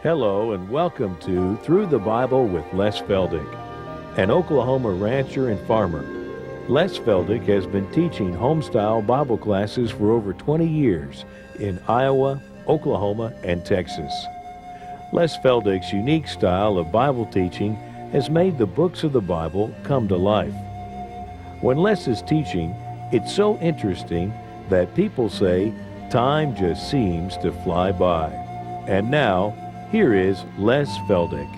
Hello and welcome to Through the Bible with Les Feldick, an Oklahoma rancher and farmer. Les Feldick has been teaching homestyle Bible classes for over 20 years in Iowa, Oklahoma, and Texas. Les Feldick's unique style of Bible teaching has made the books of the Bible come to life. When Les is teaching, it's so interesting that people say time just seems to fly by. And now, here is Les Feldick.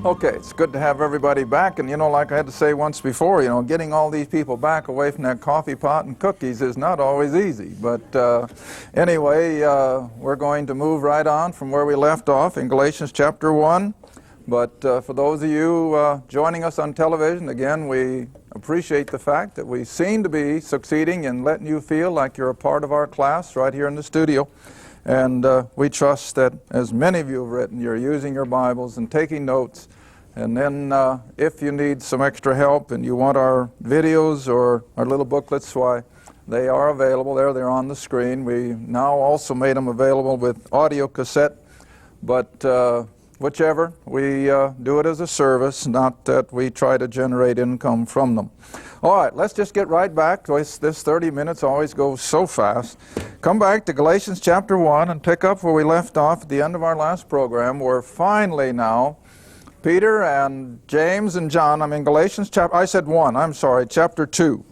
Okay, it's good to have everybody back, and like I had to say once before, getting all these people back away from that coffee pot and cookies is not always easy. But anyway, we're going to move right on from where we left off in Galatians chapter 1. But for those of you joining us on television, again, we appreciate the fact that we seem to be succeeding in letting you feel like you're a part of our class right here in the studio. And we trust that as many of you have written, you're using your Bibles and taking notes. And then if you need some extra help and you want our videos or our little booklets, why, they are available there. They're on the screen. We now also made them available with audio cassette. But whichever, we do it as a service, not that we try to generate income from them. All right, let's just get right back. This 30 minutes always goes so fast. Come back to Galatians chapter 1 and pick up where we left off at the end of our last program. We're finally now, Peter and James and John, Galatians chapter, I said 1, I'm sorry, chapter 2.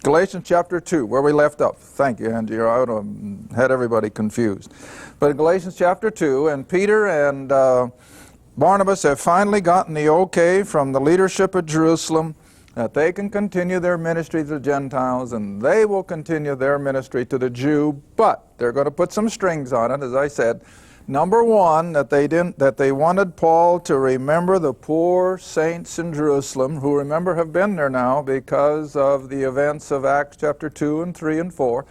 Galatians chapter 2, where we left up. Thank you, Angie. I would have had everybody confused. But in Galatians chapter 2, and Peter and Barnabas have finally gotten the okay from the leadership of Jerusalem that they can continue their ministry to the Gentiles, and they will continue their ministry to the Jew, but they're going to put some strings on it, as I said. Number one, that they wanted Paul to remember the poor saints in Jerusalem, who remember have been there now because of the events of Acts chapter 2 and 3 and 4,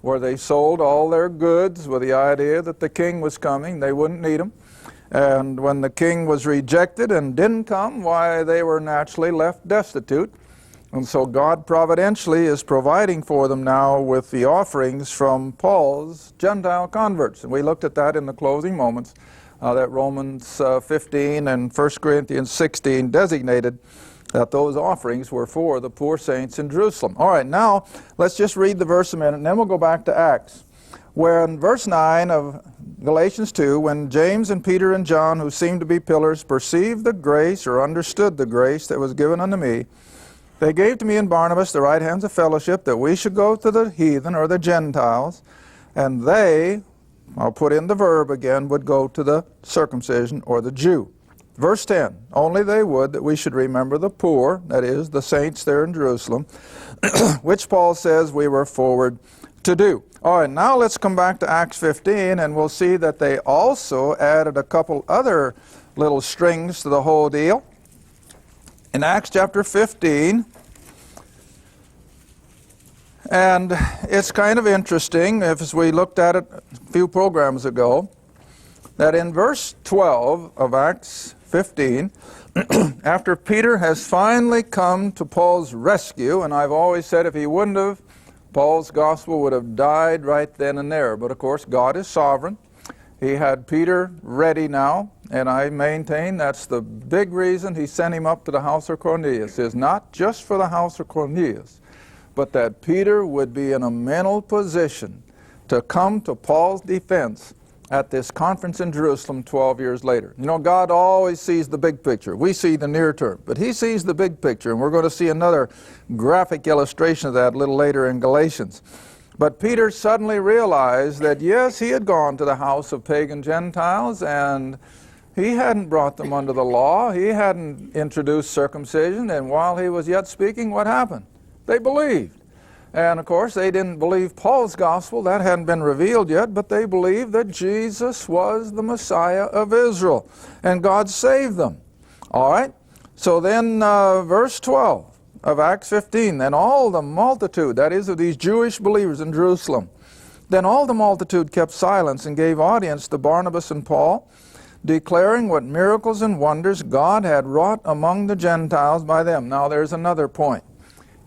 where they sold all their goods with the idea that the king was coming, they wouldn't need them. And when the king was rejected and didn't come, why, they were naturally left destitute. And so God providentially is providing for them now with the offerings from Paul's Gentile converts. And we looked at that in the closing moments, that Romans 15 and 1 Corinthians 16 designated that those offerings were for the poor saints in Jerusalem. All right, now let's just read the verse a minute, and then we'll go back to Acts, where in verse 9 of Galatians 2, when James and Peter and John, who seemed to be pillars, perceived the grace or understood the grace that was given unto me, they gave to me and Barnabas the right hands of fellowship, that we should go to the heathen or the Gentiles, and they, I'll put in the verb again, would go to the circumcision or the Jew. Verse 10, only they would that we should remember the poor, that is, the saints there in Jerusalem, which Paul says we were forward to do. All right, now let's come back to Acts 15, and we'll see that they also added a couple other little strings to the whole deal. In Acts chapter 15, and it's kind of interesting, as we looked at it a few programs ago, that in verse 12 of Acts 15, after Peter has finally come to Paul's rescue, and I've always said if he wouldn't have, Paul's gospel would have died right then and there. But of course, God is sovereign. He had Peter ready now, and I maintain that's the big reason he sent him up to the house of Cornelius, is not just for the house of Cornelius, but that Peter would be in a mental position to come to Paul's defense at this conference in Jerusalem 12 years later. God always sees the big picture. We see the near term, but he sees the big picture, and we're going to see another graphic illustration of that a little later in Galatians. But Peter suddenly realized that, yes, he had gone to the house of pagan Gentiles, and he hadn't brought them under the law. He hadn't introduced circumcision, and while he was yet speaking, what happened? They believed. And of course, they didn't believe Paul's gospel. That hadn't been revealed yet, but they believed that Jesus was the Messiah of Israel, and God saved them. All right? So then verse 12 of Acts 15, then all the multitude, that is of these Jewish believers in Jerusalem, then all the multitude kept silence and gave audience to Barnabas and Paul, declaring what miracles and wonders God had wrought among the Gentiles by them. Now there's another point.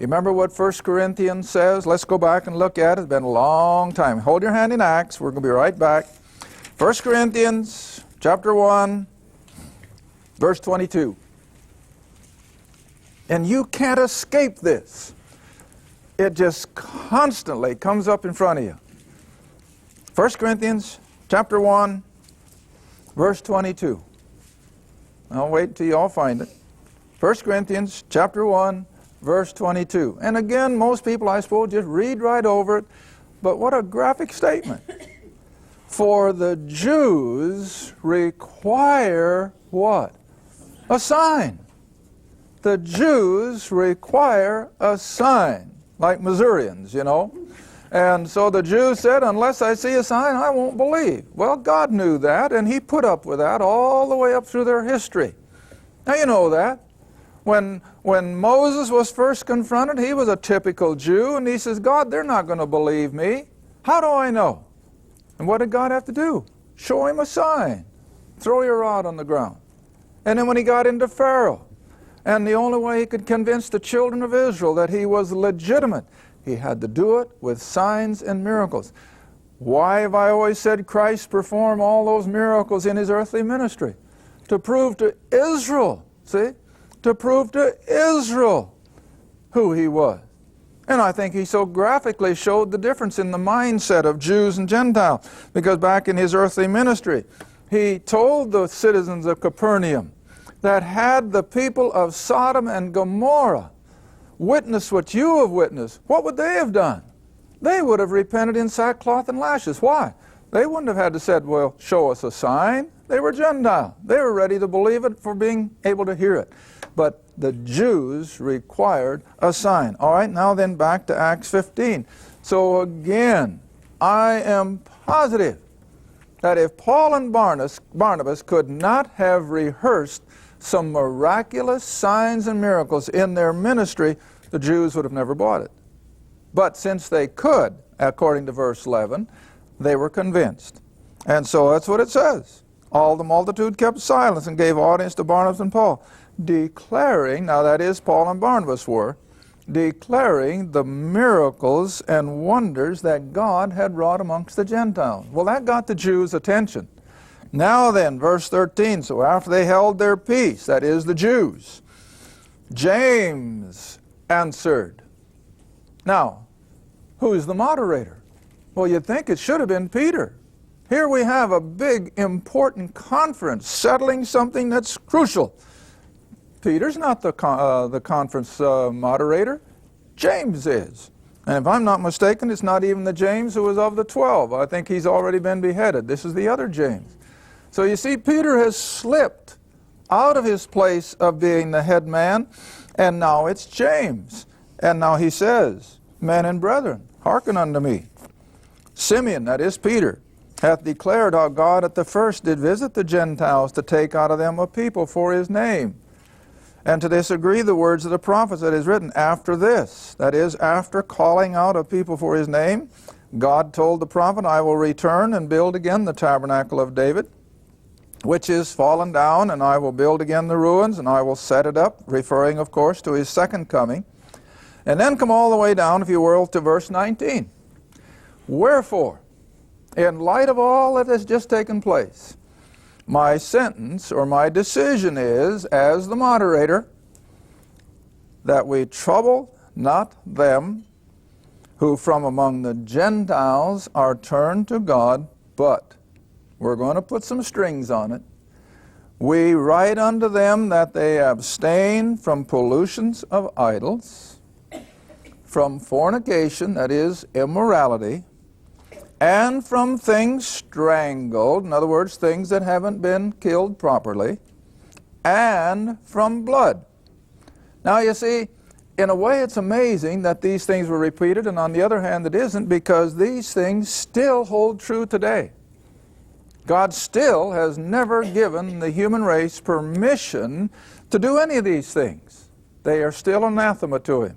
You remember what 1 Corinthians says? Let's go back and look at it. It's been a long time. Hold your hand in Acts. We're going to be right back. 1 Corinthians chapter 1, verse 22. And you can't escape this. It just constantly comes up in front of you. 1 Corinthians chapter 1, verse 22. I'll wait until you all find it. 1 Corinthians chapter 1, verse 22. And again, most people, I suppose, just read right over it. But what a graphic statement. For the Jews require what? A sign. The Jews require a sign, like Missourians, you know. And so the Jews said, unless I see a sign, I won't believe. Well, God knew that, and He put up with that all the way up through their history. Now, you know that. When Moses was first confronted, he was a typical Jew, and he says, God, they're not going to believe me. How do I know? And what did God have to do? Show him a sign. Throw your rod on the ground. And then when he got into Pharaoh, and the only way he could convince the children of Israel that he was legitimate, he had to do it with signs and miracles. Why have I always said Christ performed all those miracles in his earthly ministry? To prove to Israel, see? To prove to Israel who he was. And I think he so graphically showed the difference in the mindset of Jews and Gentiles. Because back in his earthly ministry, he told the citizens of Capernaum that had the people of Sodom and Gomorrah witnessed what you have witnessed, what would they have done? They would have repented in sackcloth and lashes. Why? They wouldn't have had to said, well, show us a sign. They were Gentile. They were ready to believe it for being able to hear it. But the Jews required a sign. All right, now then back to Acts 15. So again, I am positive that if Paul and Barnabas could not have rehearsed some miraculous signs and miracles in their ministry, the Jews would have never bought it. But since they could, according to verse 11, they were convinced. And so that's what it says. All the multitude kept silence and gave audience to Barnabas and Paul, declaring, now that is Paul and Barnabas were, declaring the miracles and wonders that God had wrought amongst the Gentiles. Well, that got the Jews' attention. Now then, verse 13, so after they held their peace, that is the Jews, James answered. Now, who's the moderator? Well, you'd think it should have been Peter. Here we have a big, important conference settling something that's crucial. Peter's not the conference moderator. James is. And if I'm not mistaken, it's not even the James who was of the 12. I think he's already been beheaded. This is the other James. So you see, Peter has slipped out of his place of being the head man, and now it's James. And now he says, men and brethren, hearken unto me. Simeon, that is Peter, hath declared how God at the first did visit the Gentiles to take out of them a people for his name. And to this agree the words of the prophets that is written, after this, that is, after calling out a people for his name, God told the prophet, I will return and build again the tabernacle of David, which is fallen down, and I will build again the ruins, and I will set it up, referring, of course, to his second coming. And then come all the way down, if you will, to verse 19. Wherefore, in light of all that has just taken place, my sentence or my decision is, as the moderator, that we trouble not them who from among the Gentiles are turned to God, but we're going to put some strings on it. We write unto them that they abstain from pollutions of idols, from fornication, that is, immorality, and from things strangled, in other words, things that haven't been killed properly, and from blood. Now you see, in a way it's amazing that these things were repeated, and on the other hand it isn't, because these things still hold true today. God still has never given the human race permission to do any of these things. They are still anathema to him.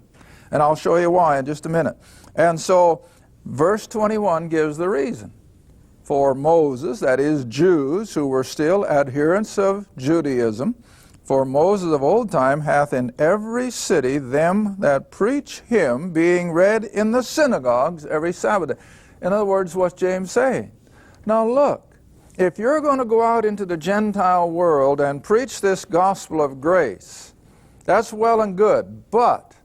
And I'll show you why in just a minute. And so, verse 21 gives the reason. For Moses, that is Jews who were still adherents of Judaism, for Moses of old time hath in every city them that preach him, being read in the synagogues every Sabbath day. In other words, what's James saying? Now look, if you're going to go out into the Gentile world and preach this gospel of grace, that's well and good, but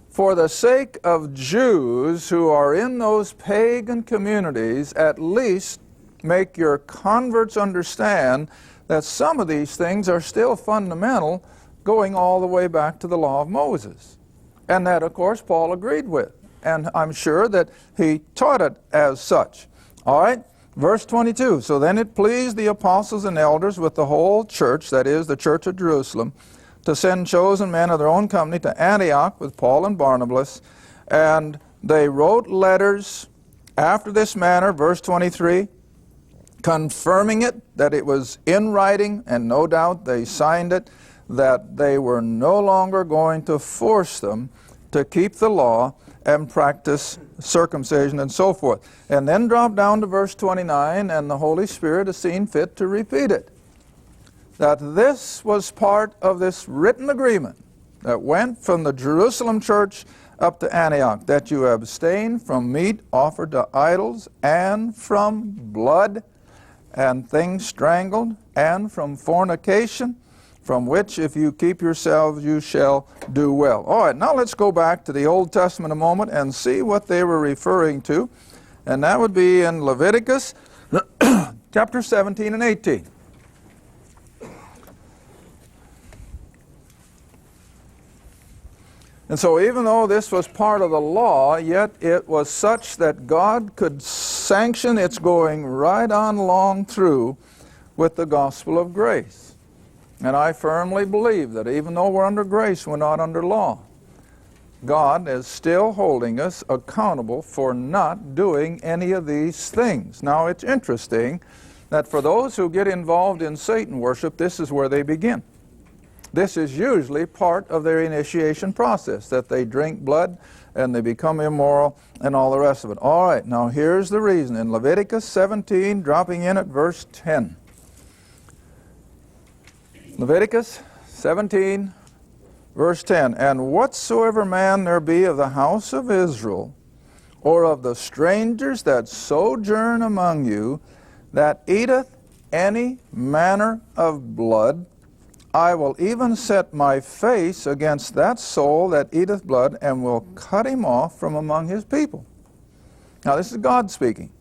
for the sake of Jews who are in those pagan communities, at least make your converts understand that some of these things are still fundamental, going all the way back to the law of Moses. And that, of course, Paul agreed with. And I'm sure that he taught it as such. All right, verse 22. So then it pleased the apostles and elders with the whole church, that is, the church of Jerusalem, to send chosen men of their own company to Antioch with Paul and Barnabas. And they wrote letters after this manner, verse 23, confirming it, that it was in writing, and no doubt they signed it, that they were no longer going to force them to keep the law and practice circumcision and so forth. And then drop down to verse 29, and the Holy Spirit has seen fit to repeat it. That this was part of this written agreement that went from the Jerusalem church up to Antioch, that you abstain from meat offered to idols, and from blood and things strangled, and from fornication, from which if you keep yourselves you shall do well. All right, now let's go back to the Old Testament a moment and see what they were referring to. And that would be in Leviticus chapter 17 and 18. And so even though this was part of the law, yet it was such that God could sanction its going right on along through with the gospel of grace. And I firmly believe that even though we're under grace, we're not under law. God is still holding us accountable for not doing any of these things. Now it's interesting that for those who get involved in Satan worship, this is where they begin. This is usually part of their initiation process, that they drink blood and they become immoral and all the rest of it. All right, now here's the reason. In Leviticus 17, dropping in at verse 10. Leviticus 17, verse 10. And whatsoever man there be of the house of Israel, or of the strangers that sojourn among you, that eateth any manner of blood, I will even set my face against that soul that eateth blood, and will cut him off from among his people. Now this is God speaking.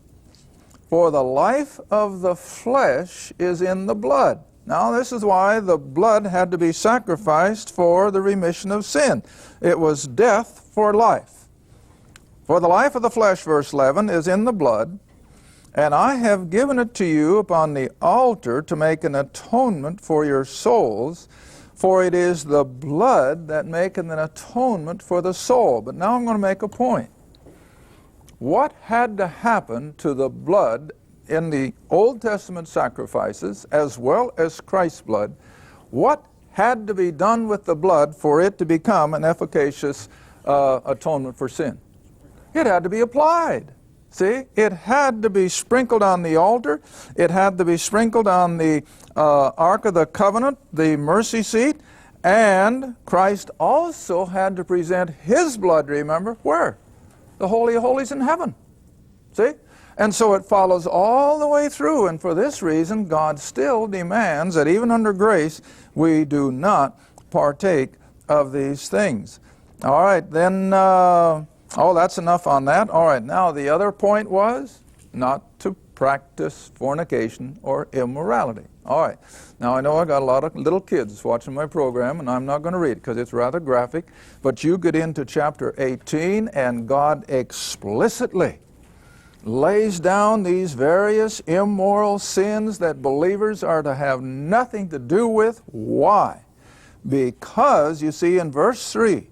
For the life of the flesh is in the blood. Now this is why the blood had to be sacrificed for the remission of sin. It was death for life. For the life of the flesh, verse 11, is in the blood, and I have given it to you upon the altar to make an atonement for your souls, for it is the blood that maketh an atonement for the soul. But now I'm going to make a point. What had to happen to the blood in the Old Testament sacrifices, as well as Christ's blood? What had to be done with the blood for it to become an efficacious atonement for sin? It had to be applied. See, it had to be sprinkled on the altar. It had to be sprinkled on the Ark of the Covenant, the mercy seat, and Christ also had to present his blood, remember, where? The Holy of Holies in heaven. See? And so it follows all the way through, and for this reason, God still demands that even under grace, we do not partake of these things. All right, then... oh, that's enough on that. All right, now the other point was not to practice fornication or immorality. All right, now I know I got a lot of little kids watching my program, and I'm not going to read it because it's rather graphic, but you get into chapter 18, and God explicitly lays down these various immoral sins that believers are to have nothing to do with. Why? Because, you see, in verse 3,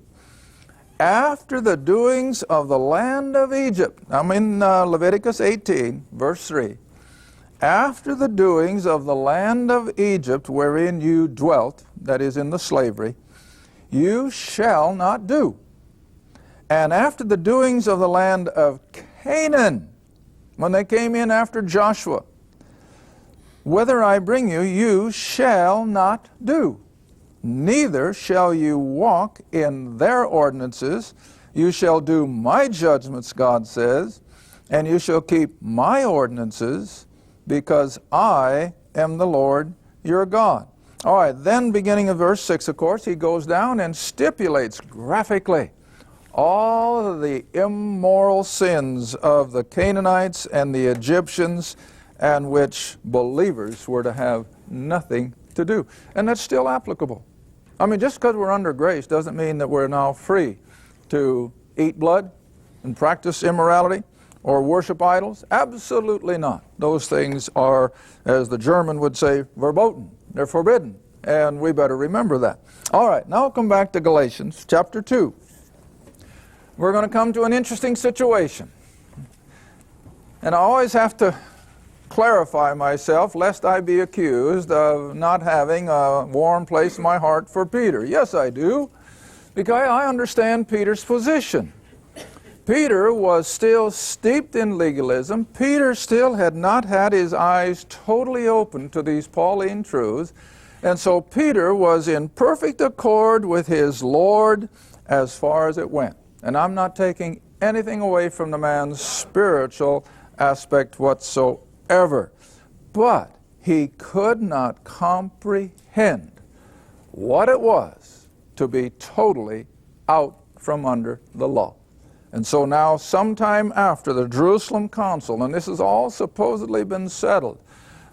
after the doings of the land of Egypt, I'm in Leviticus 18, verse 3. After the doings of the land of Egypt wherein you dwelt, that is in the slavery, you shall not do. And after the doings of the land of Canaan, when they came in after Joshua, whither I bring you, you shall not do. Neither shall you walk in their ordinances. You shall do my judgments, God says, and you shall keep my ordinances, because I am the Lord your God. All right, then beginning of verse 6, of course, he goes down and stipulates graphically all of the immoral sins of the Canaanites and the Egyptians, and which believers were to have nothing to do. And that's still applicable. I mean, just because we're under grace doesn't mean that we're now free to eat blood and practice immorality or worship idols. Absolutely not. Those things are, as the German would say, verboten. They're forbidden, and we better remember that. All right, now we'll come back to Galatians chapter 2. We're going to come to an interesting situation. And I always have to clarify myself lest I be accused of not having a warm place in my heart for Peter. Yes, I do, because I understand Peter's position. Peter was still steeped in legalism. Peter still had not had his eyes totally open to these Pauline truths. And so Peter was in perfect accord with his Lord as far as it went. And I'm not taking anything away from the man's spiritual aspect whatsoever. But he could not comprehend what it was to be totally out from under the law. And so now, sometime after the Jerusalem Council, and this has all supposedly been settled,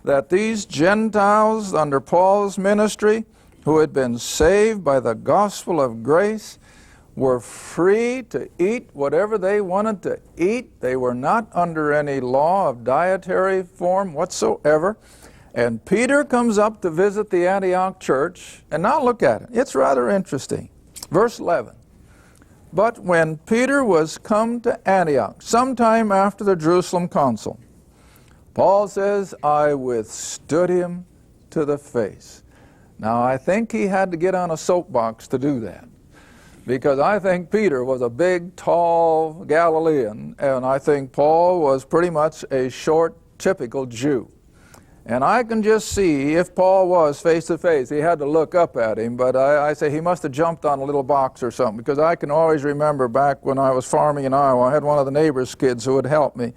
that these Gentiles under Paul's ministry, who had been saved by the gospel of grace, were free to eat whatever they wanted to eat. They were not under any law of dietary form whatsoever. And Peter comes up to visit the Antioch church, and now look at it. It's rather interesting. Verse 11. But when Peter was come to Antioch, sometime after the Jerusalem Council, Paul says, I withstood him to the face. Now, I think he had to get on a soapbox to do that, because I think Peter was a big, tall Galilean, and I think Paul was pretty much a short, typical Jew. And I can just see if Paul was face to face, he had to look up at him, but I say he must have jumped on a little box or something, because I can always remember back when I was farming in Iowa, I had one of the neighbor's kids who would help me.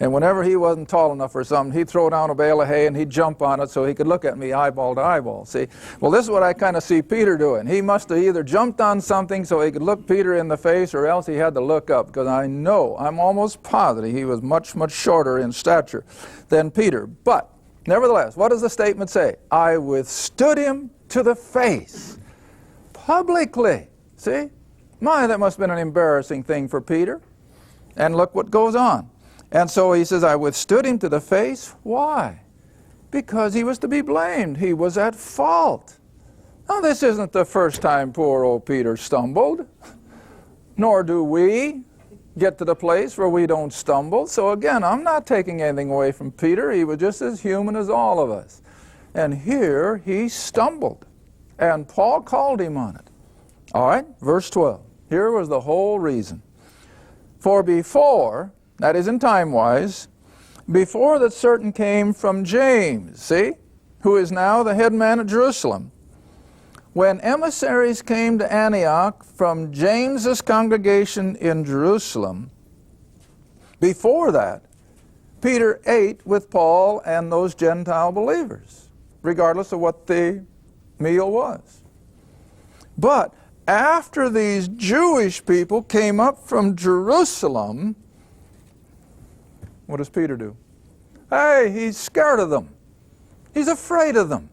And whenever he wasn't tall enough for something, he'd throw down a bale of hay and he'd jump on it so he could look at me eyeball to eyeball. See? Well, this is what I kind of see Peter doing. He must have either jumped on something so he could look Peter in the face, or else he had to look up, because I know, I'm almost positive he was much, much shorter in stature than Peter. But nevertheless, what does the statement say? I withstood him to the face, publicly. See? My, that must have been an embarrassing thing for Peter. And look what goes on. And so he says, I withstood him to the face. Why? Because he was to be blamed. He was at fault. Now, this isn't the first time poor old Peter stumbled, nor do we get to the place where we don't stumble. So again, I'm not taking anything away from Peter. He was just as human as all of us. And here he stumbled, and Paul called him on it. All right, verse 12. Here was the whole reason. For before, that is in time-wise, before that certain came from James, see, who is now the head man at Jerusalem, when emissaries came to Antioch from James's congregation in Jerusalem, before that, Peter ate with Paul and those Gentile believers, regardless of what the meal was. But after these Jewish people came up from Jerusalem, what does Peter do? Hey, he's scared of them. He's afraid of them.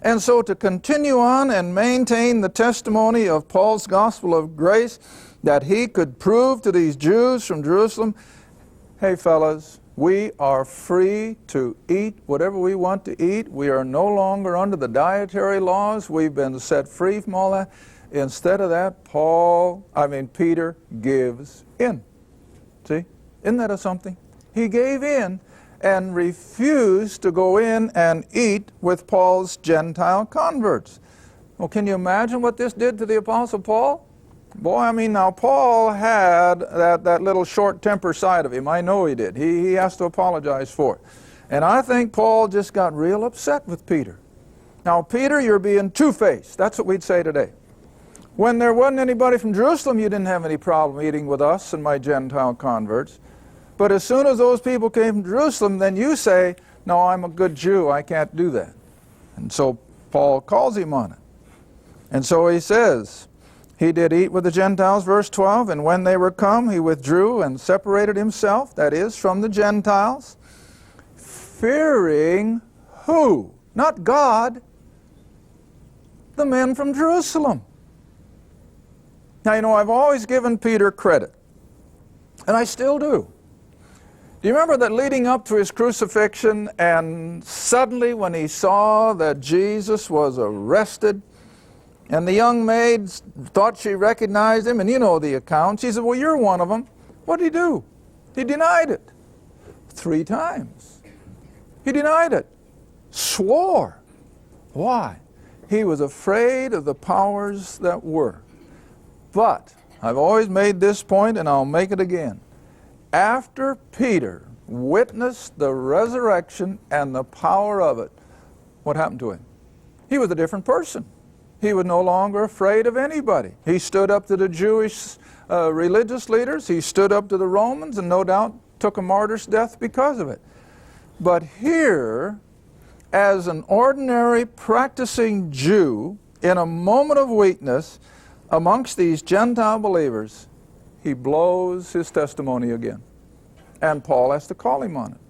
And so to continue on and maintain the testimony of Paul's gospel of grace that he could prove to these Jews from Jerusalem, hey fellas, we are free to eat whatever we want to eat. We are no longer under the dietary laws. We've been set free from all that. Instead of that, Peter gives in. See? Isn't that a something? He gave in and refused to go in and eat with Paul's Gentile converts. Well, can you imagine what this did to the Apostle Paul? Boy, now Paul had that little short temper side of him. I know he did. He has to apologize for it. And I think Paul just got real upset with Peter. Now, Peter, you're being two-faced. That's what we'd say today. When there wasn't anybody from Jerusalem, you didn't have any problem eating with us and my Gentile converts. But as soon as those people came from Jerusalem, then you say, No, I'm a good Jew, I can't do that. And so Paul calls him on it. And so he says, he did eat with the Gentiles, verse 12, and when they were come, he withdrew and separated himself, that is, from the Gentiles, fearing who? Not God, the men from Jerusalem. Now, you know, I've always given Peter credit, and I still do. Do you remember that leading up to his crucifixion, and suddenly when he saw that Jesus was arrested, and the young maid thought she recognized him, and you know the account. She said, well, you're one of them. What did he do? He denied it 3 times. He denied it. Swore. Why? He was afraid of the powers that were. But I've always made this point, and I'll make it again. After Peter witnessed the resurrection and the power of it, what happened to him? He was a different person. He was no longer afraid of anybody. He stood up to the Jewish religious leaders. He stood up to the Romans, and no doubt took a martyr's death because of it. But here, as an ordinary practicing Jew, in a moment of weakness amongst these Gentile believers, he blows his testimony again. And Paul has to call him on it.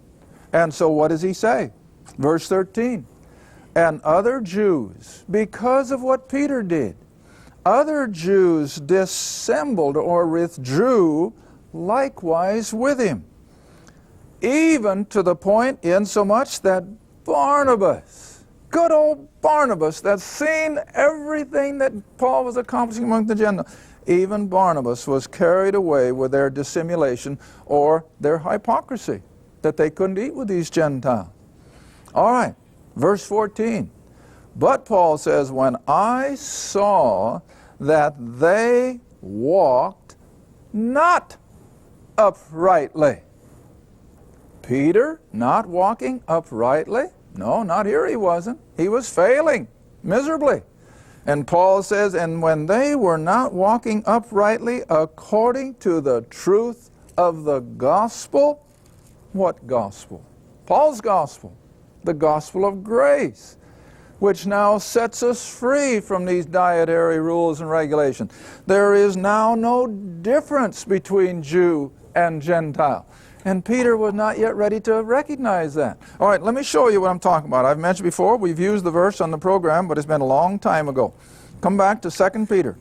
And so what does he say? Verse 13. And other Jews, because of what Peter did, other Jews dissembled or withdrew likewise with him, even to the point insomuch that Barnabas, good old Barnabas, that's seen everything that Paul was accomplishing among the Gentiles, even Barnabas was carried away with their dissimulation or their hypocrisy, that they couldn't eat with these Gentiles. All right. Verse 14, but Paul says, when I saw that they walked not uprightly. Peter not walking uprightly? No, not here he wasn't. He was failing miserably. And Paul says, and when they were not walking uprightly according to the truth of the gospel. What gospel? Paul's gospel. The gospel of grace, which now sets us free from these dietary rules and regulations. There is now no difference between Jew and Gentile. And Peter was not yet ready to recognize that. All right, let me show you what I'm talking about. I've mentioned before, we've used the verse on the program, but it's been a long time ago. Come back to 2 Peter.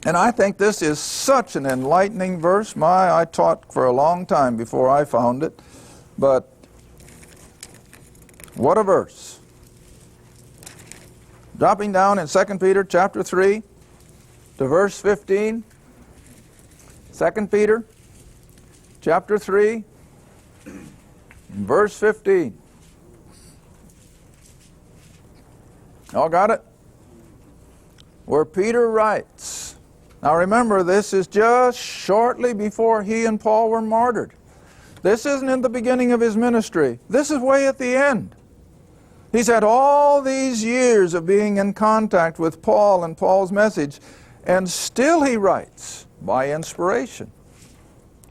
And I think this is such an enlightening verse. I taught for a long time before I found it, but what a verse. Dropping down in 2 Peter chapter 3 to verse 15. 2 Peter chapter 3, verse 15. All got it? Where Peter writes. Now remember, this is just shortly before he and Paul were martyred. This isn't in the beginning of his ministry. This is way at the end. He's had all these years of being in contact with Paul and Paul's message, and still he writes by inspiration.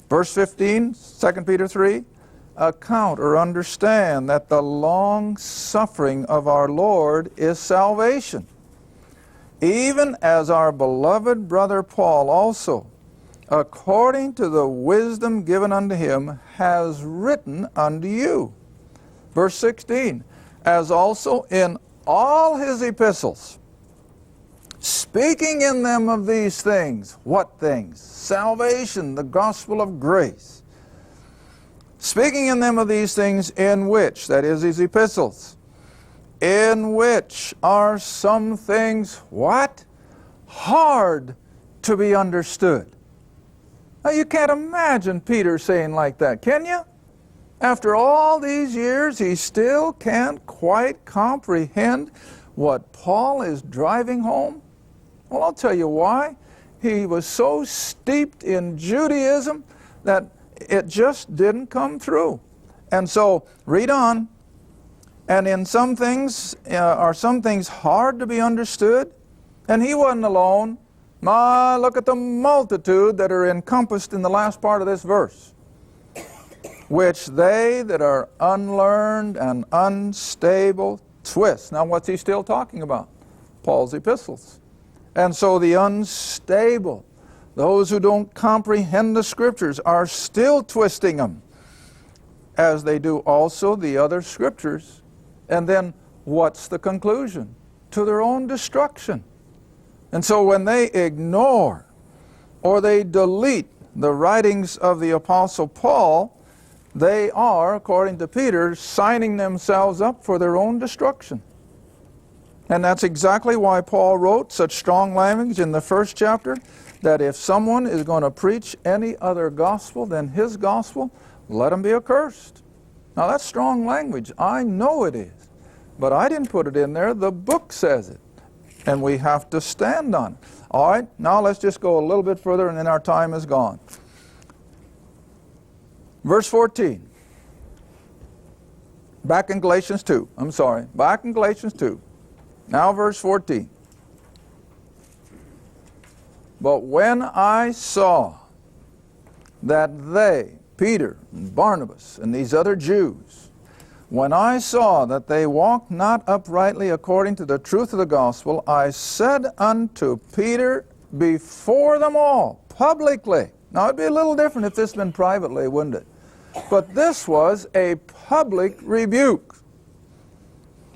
Verse 15, 2 Peter 3, account or understand that the long suffering of our Lord is salvation, even as our beloved brother Paul also, according to the wisdom given unto him, has written unto you. Verse 16, as also in all his epistles, speaking in them of these things. What things? Salvation, the gospel of grace. Speaking in them of these things, in which, that is his epistles, in which are some things, what? Hard to be understood. Now you can't imagine Peter saying like that, can you? After all these years, he still can't quite comprehend what Paul is driving home. Well, I'll tell you why. He was so steeped in Judaism that it just didn't come through. And so, read on. And in some things, are some things hard to be understood? And he wasn't alone. Look at the multitude that are encompassed in the last part of this verse. which they that are unlearned and unstable twist. Now what's he still talking about? Paul's epistles. And so the unstable, those who don't comprehend the Scriptures, are still twisting them, as they do also the other Scriptures. And then what's the conclusion? To their own destruction. And so when they ignore or they delete the writings of the Apostle Paul, they are, according to Peter, signing themselves up for their own destruction. And that's exactly why Paul wrote such strong language in the first chapter, that if someone is going to preach any other gospel than his gospel, let him be accursed. Now that's strong language. I know it is. But I didn't put it in there. The book says it. And we have to stand on it. All right, now let's just go a little bit further and then our time is gone. Verse 14. Back in Galatians 2. Back in Galatians 2. Now verse 14. But when I saw that they, Peter and Barnabas and these other Jews, when I saw that they walked not uprightly according to the truth of the gospel, I said unto Peter before them all, publicly. Now it'd be a little different if this had been privately, wouldn't it? But this was a public rebuke,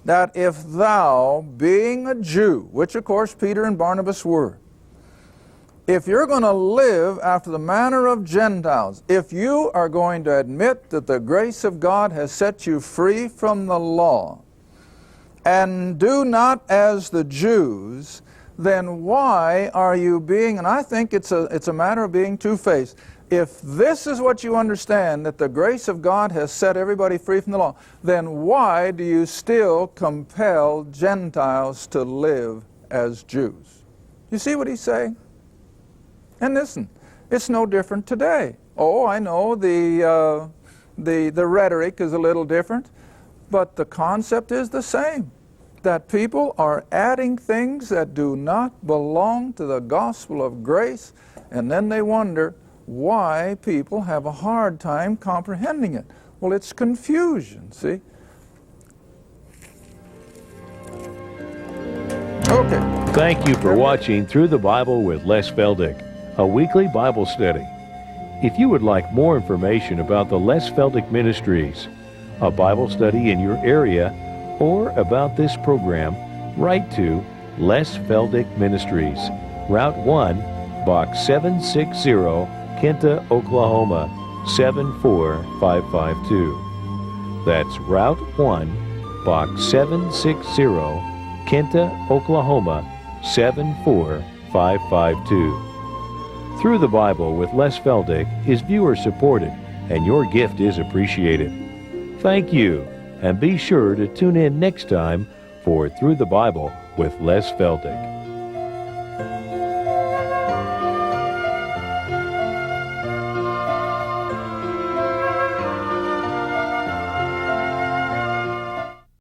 that if thou, being a Jew, which of course Peter and Barnabas were, if you're going to live after the manner of Gentiles, if you are going to admit that the grace of God has set you free from the law, and do not as the Jews, then why are you being, and I think it's a matter of being two-faced. If this is what you understand, that the grace of God has set everybody free from the law, then why do you still compel Gentiles to live as Jews? You see what he's saying? And listen, it's no different today. Oh, I know the rhetoric is a little different, but the concept is the same. That people are adding things that do not belong to the gospel of grace, and then they wonder why people have a hard time comprehending it. Well, it's confusion, see? Okay. Thank you for watching Through the Bible with Les Feldick, a weekly Bible study. If you would like more information about the Les Feldick Ministries, a Bible study in your area, or about this program, write to Les Feldick Ministries, Route 1, Box 760, Kinta, Oklahoma, 74552. That's Route 1, Box 760, Kinta, Oklahoma, 74552. Through the Bible with Les Feldick is viewer supported, and your gift is appreciated. Thank you, and be sure to tune in next time for Through the Bible with Les Feldick.